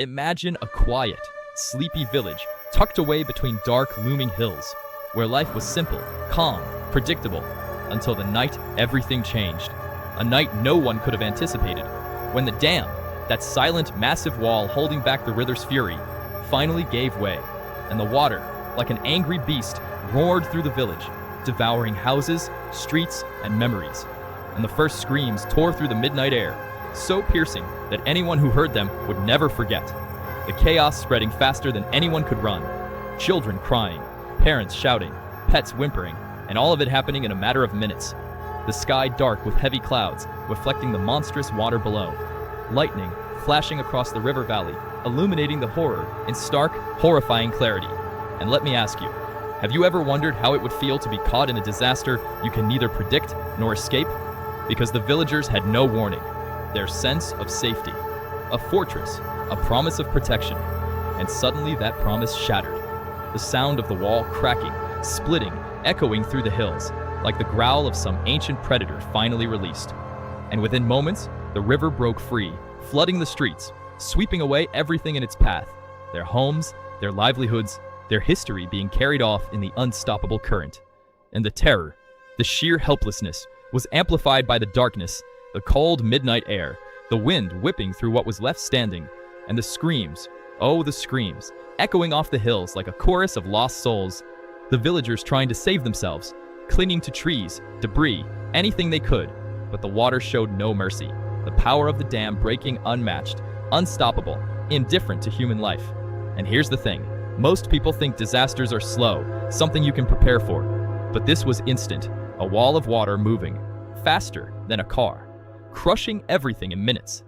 Imagine a quiet, sleepy village tucked away between dark, looming hills, where life was simple, calm, predictable, until the night everything changed. A night no one could have anticipated, when the dam, that silent, massive wall holding back the river's fury, finally gave way, and the water, like an angry beast, roared through the village, devouring houses, streets, and memories. And the first screams tore through the midnight air, so piercing that anyone who heard them would never forget. The chaos spreading faster than anyone could run. Children crying, parents shouting, pets whimpering, and all of it happening in a matter of minutes. The sky dark with heavy clouds, reflecting the monstrous water below. Lightning flashing across the river valley, illuminating the horror in stark, horrifying clarity. And let me ask you, have you ever wondered how it would feel to be caught in a disaster you can neither predict nor escape? Because the villagers had no warning. Their sense of safety, a fortress, a promise of protection, and suddenly that promise shattered. The sound of the wall cracking, splitting, echoing through the hills, like the growl of some ancient predator finally released. And within moments, the river broke free, flooding the streets, sweeping away everything in its path, their homes, their livelihoods, their history being carried off in the unstoppable current. And the terror, the sheer helplessness, was amplified by the darkness, the cold midnight air, the wind whipping through what was left standing, and the screams, oh the screams, echoing off the hills like a chorus of lost souls, the villagers trying to save themselves, clinging to trees, debris, anything they could, but the water showed no mercy, the power of the dam breaking unmatched, unstoppable, indifferent to human life. And here's the thing, most people think disasters are slow, something you can prepare for, but this was instant, a wall of water moving, faster than a car, crushing everything in minutes.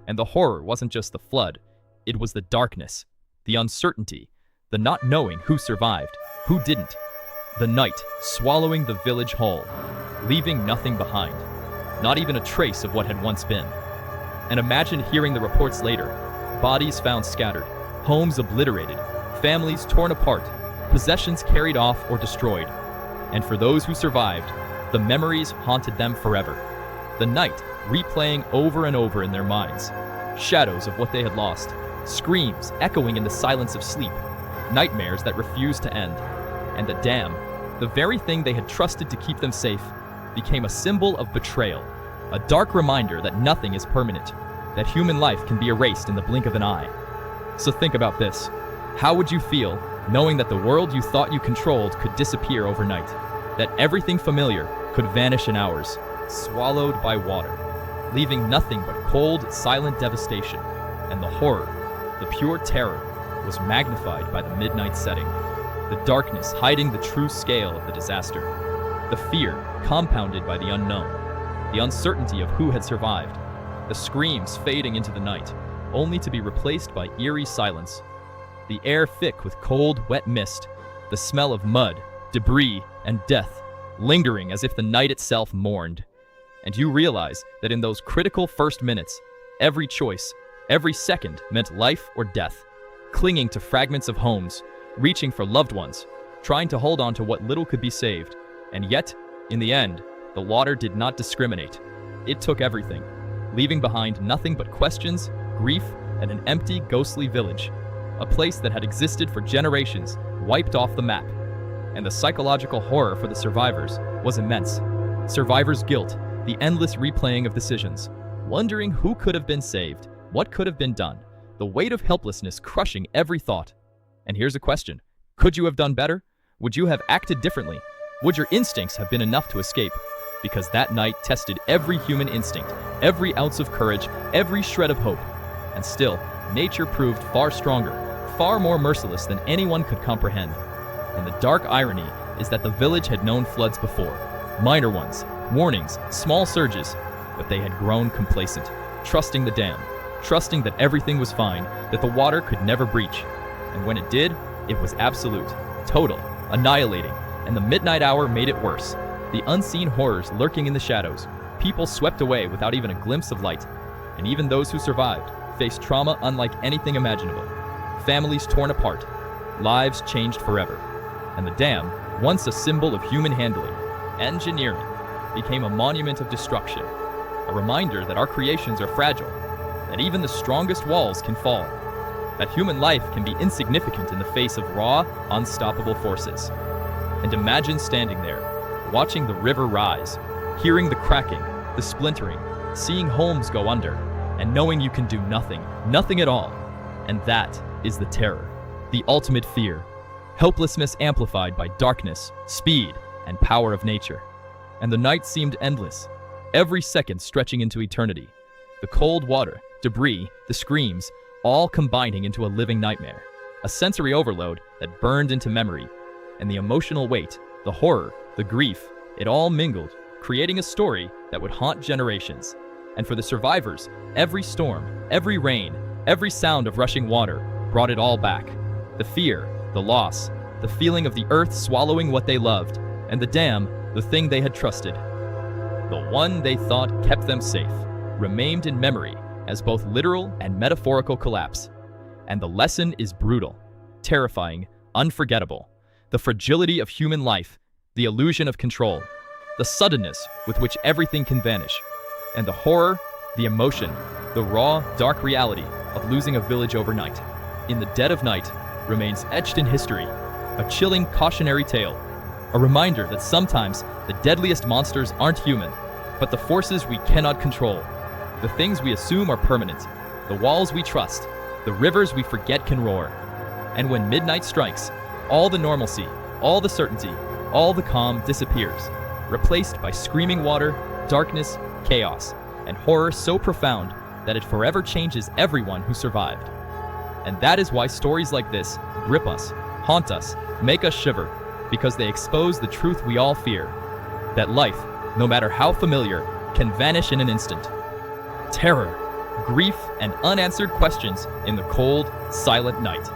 And the horror wasn't just the flood, it was the darkness, the uncertainty, the not knowing who survived, who didn't. The night swallowing the village whole, leaving nothing behind, not even a trace of what had once been. And imagine hearing the reports later, bodies found scattered, homes obliterated, families torn apart, possessions carried off or destroyed. And for those who survived, the memories haunted them forever. The night replaying over and over in their minds, shadows of what they had lost, screams echoing in the silence of sleep, nightmares that refused to end. And the dam, the very thing they had trusted to keep them safe, became a symbol of betrayal, a dark reminder that nothing is permanent, that human life can be erased in the blink of an eye. So think about this. How would you feel knowing that the world you thought you controlled could disappear overnight, that everything familiar could vanish in hours, swallowed by water, leaving nothing but cold, silent devastation, and the horror, the pure terror, was magnified by the midnight setting, the darkness hiding the true scale of the disaster, the fear compounded by the unknown, the uncertainty of who had survived, the screams fading into the night, only to be replaced by eerie silence, the air thick with cold, wet mist, the smell of mud, debris, and death, lingering as if the night itself mourned. And you realize that in those critical first minutes, every choice, every second meant life or death, clinging to fragments of homes, reaching for loved ones, trying to hold on to what little could be saved. And yet, in the end, the water did not discriminate. It took everything, leaving behind nothing but questions, grief, and an empty, ghostly village, a place that had existed for generations, wiped off the map. And the psychological horror for the survivors was immense. Survivors' guilt, the endless replaying of decisions, wondering who could have been saved, what could have been done, the weight of helplessness crushing every thought. And here's a question. Could you have done better? Would you have acted differently? Would your instincts have been enough to escape? Because that night tested every human instinct, every ounce of courage, every shred of hope. And still, nature proved far stronger, far more merciless than anyone could comprehend. And the dark irony is that the village had known floods before. Minor ones, warnings, small surges, but they had grown complacent, trusting the dam, trusting that everything was fine, that the water could never breach. And when it did, it was absolute, total, annihilating, and the midnight hour made it worse. The unseen horrors lurking in the shadows, people swept away without even a glimpse of light. And even those who survived faced trauma unlike anything imaginable. Families torn apart, lives changed forever. And the dam, once a symbol of human handling, engineering, became a monument of destruction, a reminder that our creations are fragile, that even the strongest walls can fall. that human life can be insignificant in the face of raw, unstoppable forces. And imagine standing there, watching the river rise, hearing the cracking, the splintering, seeing homes go under, and knowing you can do nothing, nothing at all. And that is the terror, the ultimate fear. Helplessness amplified by darkness, speed, and power of nature. And the night seemed endless, every second stretching into eternity. The cold water, debris, the screams, all combining into a living nightmare. A sensory overload that burned into memory. And the emotional weight, the horror, the grief, it all mingled, creating a story that would haunt generations. And for the survivors, every storm, every rain, every sound of rushing water brought it all back. The fear, the loss, the feeling of the earth swallowing what they loved, and the dam, the thing they had trusted. The one they thought kept them safe, remained in memory as both literal and metaphorical collapse. And the lesson is brutal, terrifying, unforgettable. The fragility of human life, the illusion of control, the suddenness with which everything can vanish, and the horror, the emotion, the raw, dark reality of losing a village overnight. In the dead of night remains etched in history, a chilling cautionary tale, a reminder that sometimes the deadliest monsters aren't human, but the forces we cannot control, the things we assume are permanent, the walls we trust, the rivers we forget can roar. And when midnight strikes, all the normalcy, all the certainty, all the calm disappears, replaced by screaming water, darkness, chaos, and horror so profound that it forever changes everyone who survived. And that is why stories like this grip us, haunt us, make us shiver, because they expose the truth we all fear, that life, no matter how familiar, can vanish in an instant. Terror, grief, and unanswered questions in the cold, silent night.